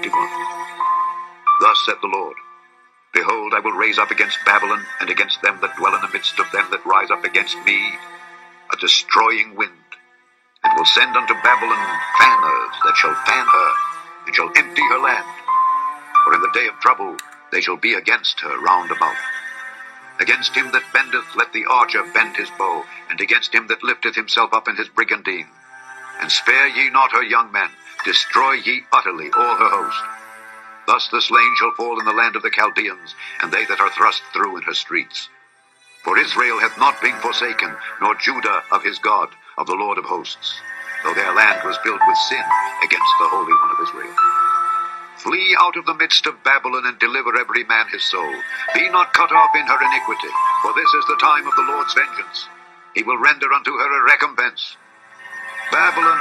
21. Thus saith the Lord, Behold, I will raise up against Babylon, and against them that dwell in the midst of them that rise up against me, a destroying wind, and will send unto Babylon fanners that shall fan her, and shall empty her land. For in the day of trouble they shall be against her round about. Against him that bendeth let the archer bend his bow, and against him that lifteth himself up in his brigandine. And spare ye not her young men, destroy ye utterly all her host. Thus the slain shall fall in the land of the Chaldeans, and they that are thrust through in her streets. For Israel hath not been forsaken, nor Judah of his God, of the Lord of hosts, though their land was filled with sin against the Holy One of Israel. Flee out of the midst of Babylon, and deliver every man his soul. Be not cut off in her iniquity, for this is the time of the Lord's vengeance. He will render unto her a recompense. Babylon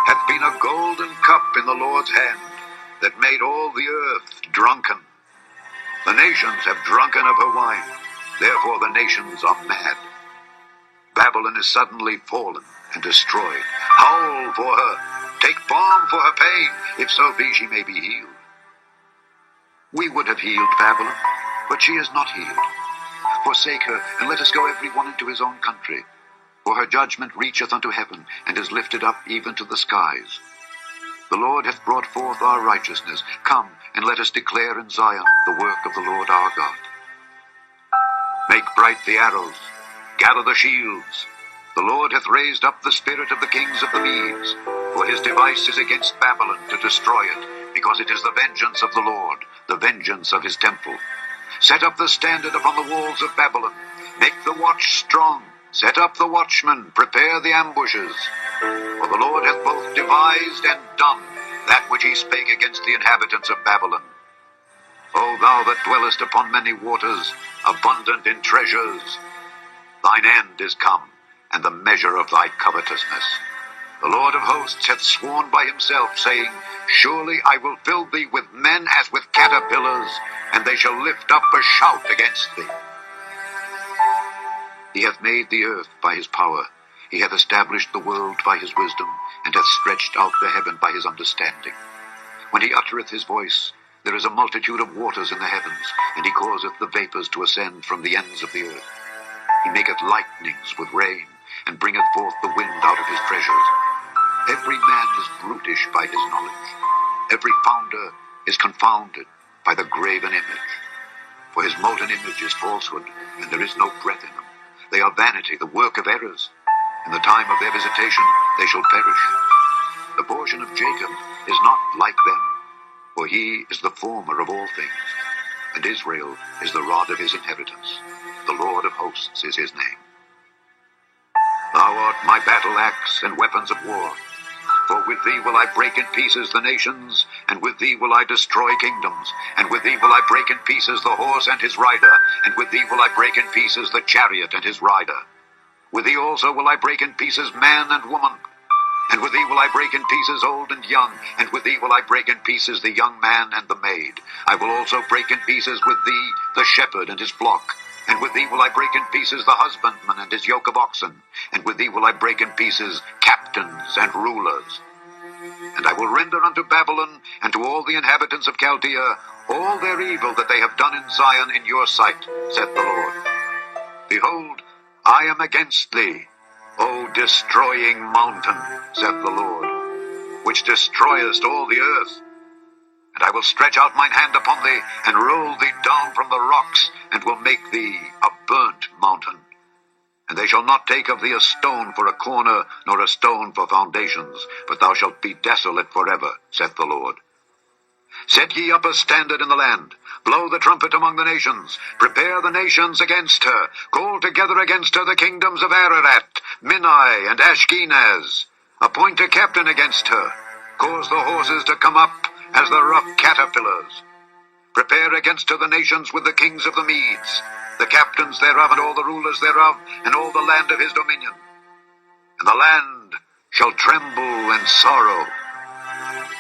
hath been a golden cup in the Lord's hand, that made all the earth drunken. The nations have drunken of her wine, therefore the nations are mad. Babylon is suddenly fallen and destroyed. Howl for her, take balm for her pain, if so be she may be healed. We would have healed Babylon, but she is not healed. Forsake her, and let us go every one into his own country. For her judgment reacheth unto heaven, and is lifted up even to the skies. The Lord hath brought forth our righteousness. Come, and let us declare in Zion the work of the Lord our God. Make bright the arrows, gather the shields. The Lord hath raised up the spirit of the kings of the Medes, for his device is against Babylon to destroy it, because it is the vengeance of the Lord, the vengeance of his temple. Set up the standard upon the walls of Babylon, make the watch strong, set up the watchmen, prepare the ambushes. For the Lord hath both devised and done that which he spake against the inhabitants of Babylon. O thou that dwellest upon many waters, abundant in treasures, thine end is come, and the measure of thy covetousness. The Lord of hosts hath sworn by himself, saying, Surely I will fill thee with men as with caterpillars, and they shall lift up a shout against thee. He hath made the earth by his power. He hath established the world by his wisdom, and hath stretched out the heaven by his understanding. When he uttereth his voice, there is a multitude of waters in the heavens, and he causeth the vapors to ascend from the ends of the earth. He maketh lightnings with rain, and bringeth forth the wind out of his treasures. Every man is brutish by his knowledge. Every founder is confounded by the graven image. For his molten image is falsehood, and there is no breath in them. They are vanity, the work of errors. In the time of their visitation they shall perish. The portion of Jacob is not like them, for he is the former of all things, and Israel is the rod of his inheritance. The Lord of hosts is his name. Thou art my battle axe and weapons of war. For with thee will I break in pieces the nations, and with thee will I destroy kingdoms, and with thee will I break in pieces the horse and his rider, and with thee will I break in pieces the chariot and his rider. With thee also will I break in pieces man and woman, and with thee will I break in pieces old and young, and with thee will I break in pieces the young man and the maid. I will also break in pieces with thee the shepherd and his flock, and with thee will I break in pieces the husbandman and his yoke of oxen, and with thee will I break in pieces captains and rulers. And I will render unto Babylon and to all the inhabitants of Chaldea all their evil that they have done in Zion in your sight, saith the Lord. Behold, I am against thee, O destroying mountain, saith the Lord, which destroyest all the earth. And I will stretch out mine hand upon thee, and roll thee down from the rocks, and will make thee a burnt mountain. And they shall not take of thee a stone for a corner, nor a stone for foundations, but thou shalt be desolate forever, saith the Lord. Set ye up a standard in the land, blow the trumpet among the nations, prepare the nations against her, call together against her the kingdoms of Ararat, Minai, and Ashkenaz. Appoint a captain against her, cause the horses to come up as the rough caterpillars. Prepare against her the nations with the kings of the Medes, the captains thereof and all the rulers thereof, and all the land of his dominion. And the land shall tremble and sorrow.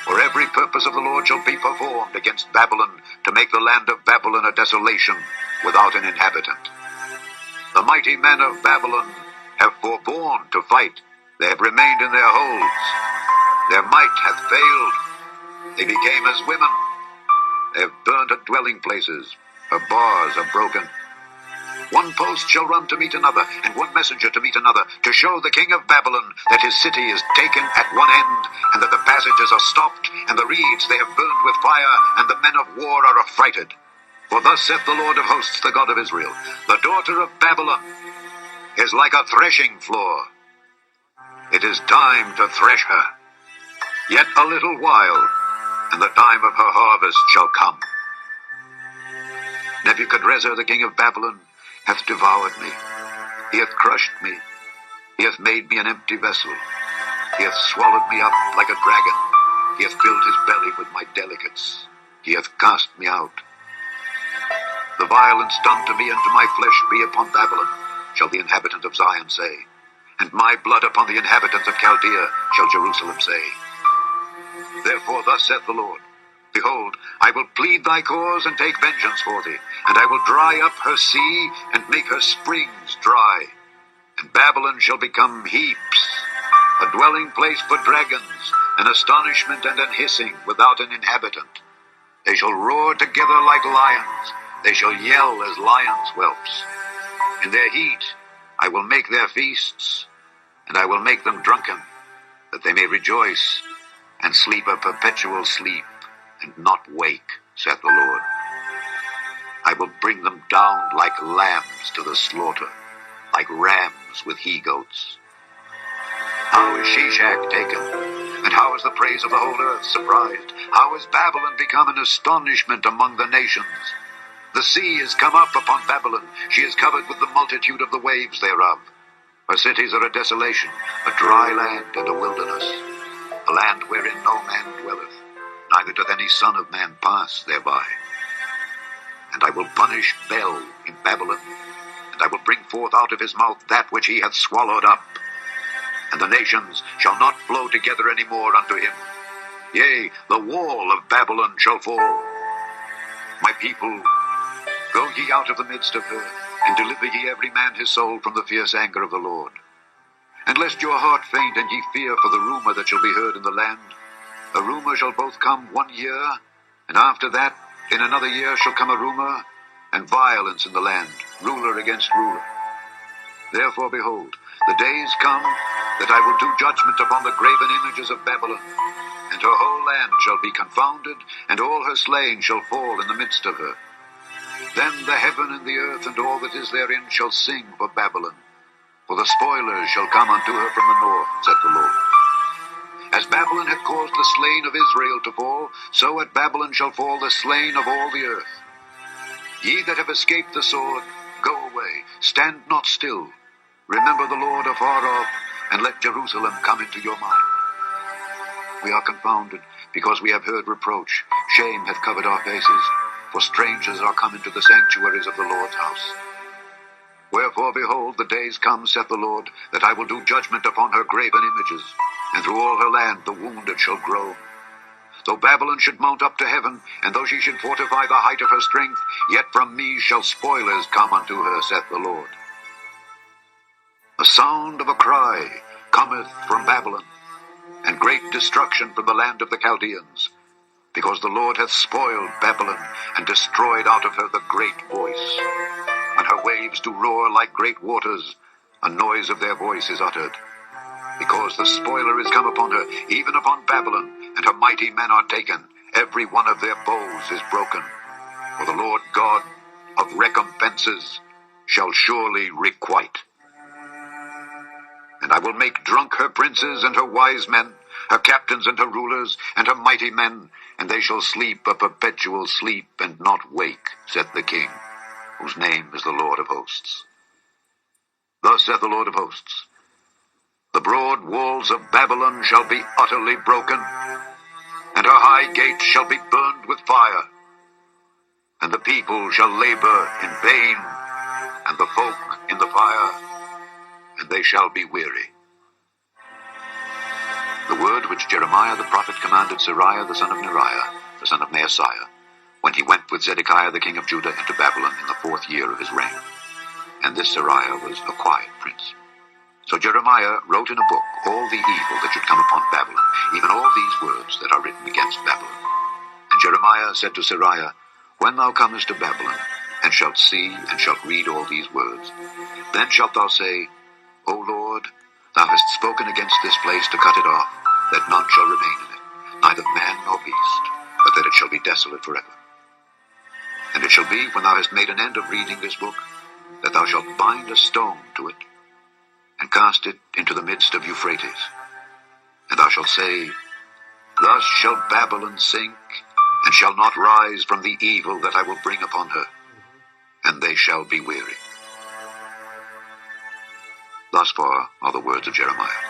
For every purpose of the Lord shall be performed against Babylon, to make the land of Babylon a desolation without an inhabitant. The mighty men of Babylon have forborne to fight. They have remained in their holds. Their might hath failed. They became as women. They have burned her dwelling places. Her bars are broken. One post shall run to meet another, and one messenger to meet another, to show the king of Babylon that his city is taken at one end, and that the passages are stopped, and the reeds they have burned with fire, and the men of war are affrighted. For thus saith the Lord of hosts, the God of Israel, the daughter of Babylon is like a threshing floor. It is time to thresh her. Yet a little while, and the time of her harvest shall come. Nebuchadrezzar the king of Babylon hath devoured me. He hath crushed me. He hath made me an empty vessel. He hath swallowed me up like a dragon. He hath filled his belly with my delicates. He hath cast me out. The violence done to me and to my flesh be upon Babylon, shall the inhabitant of Zion say. And my blood upon the inhabitants of Chaldea shall Jerusalem say. Therefore thus saith the Lord, Behold, I will plead thy cause and take vengeance for thee, and I will dry up her sea and make her springs dry. And Babylon shall become heaps, a dwelling place for dragons, an astonishment and an hissing without an inhabitant. They shall roar together like lions, they shall yell as lions' whelps. In their heat I will make their feasts, and I will make them drunken, that they may rejoice and sleep a perpetual sleep, and not wake, saith the Lord. I will bring them down like lambs to the slaughter, like rams with he-goats. How is Shishak taken? And how is the praise of the whole earth surprised? How is Babylon become an astonishment among the nations? The sea is come up upon Babylon. She is covered with the multitude of the waves thereof. Her cities are a desolation, a dry land and a wilderness, a land wherein no man dwelleth, neither doth any son of man pass thereby. And I will punish Bel in Babylon, and I will bring forth out of his mouth that which he hath swallowed up. And the nations shall not flow together any more unto him. Yea, the wall of Babylon shall fall. My people, go ye out of the midst of her, and deliver ye every man his soul from the fierce anger of the Lord. And lest your heart faint, and ye fear for the rumor that shall be heard in the land, a rumor shall both come 1 year, and after that in another year shall come a rumor, and violence in the land, ruler against ruler. Therefore, behold, the days come that I will do judgment upon the graven images of Babylon, and her whole land shall be confounded, and all her slain shall fall in the midst of her. Then the heaven and the earth and all that is therein shall sing for Babylon, for the spoilers shall come unto her from the north, saith the Lord. As Babylon hath caused the slain of Israel to fall, so at Babylon shall fall the slain of all the earth. Ye that have escaped the sword, go away, stand not still. Remember the Lord afar off, and let Jerusalem come into your mind. We are confounded, because we have heard reproach. Shame hath covered our faces, for strangers are come into the sanctuaries of the Lord's house. Wherefore, behold, the days come, saith the Lord, that I will do judgment upon her graven images, and through all her land the wounded shall groan. Though Babylon should mount up to heaven, and though she should fortify the height of her strength, yet from me shall spoilers come unto her, saith the Lord. The sound of a cry cometh from Babylon, and great destruction from the land of the Chaldeans, because the Lord hath spoiled Babylon, and destroyed out of her the great voice. When her waves do roar like great waters, a noise of their voice is uttered. Because the spoiler is come upon her, even upon Babylon, and her mighty men are taken, every one of their bows is broken. For the Lord God of recompenses shall surely requite. And I will make drunk her princes and her wise men, her captains and her rulers, and her mighty men, and they shall sleep a perpetual sleep, and not wake, saith the King, whose name is the Lord of hosts. Thus saith the Lord of hosts, the broad walls of Babylon shall be utterly broken, and her high gates shall be burned with fire, and the people shall labor in vain, and the folk in the fire, and they shall be weary. The word which Jeremiah the prophet commanded Seraiah the son of Neriah, the son of Maaseiah, when he went with Zedekiah the king of Judah into Babylon in the 4th year of his reign. And this Seraiah was a quiet prince. So Jeremiah wrote in a book all the evil that should come upon Babylon, even all these words that are written against Babylon. And And Jeremiah said to Seraiah, When thou comest to Babylon, and shalt see, and shalt read all these words, then shalt thou say, O Lord, thou hast spoken against this place to cut it off, that none shall remain in it, neither man nor beast, but that it shall be desolate forever. And it shall be, when thou hast made an end of reading this book, that thou shalt bind a stone to it, and cast it into the midst of Euphrates. And thou shalt say, Thus shall Babylon sink, and shall not rise from the evil that I will bring upon her, and they shall be weary. Thus far are the words of Jeremiah.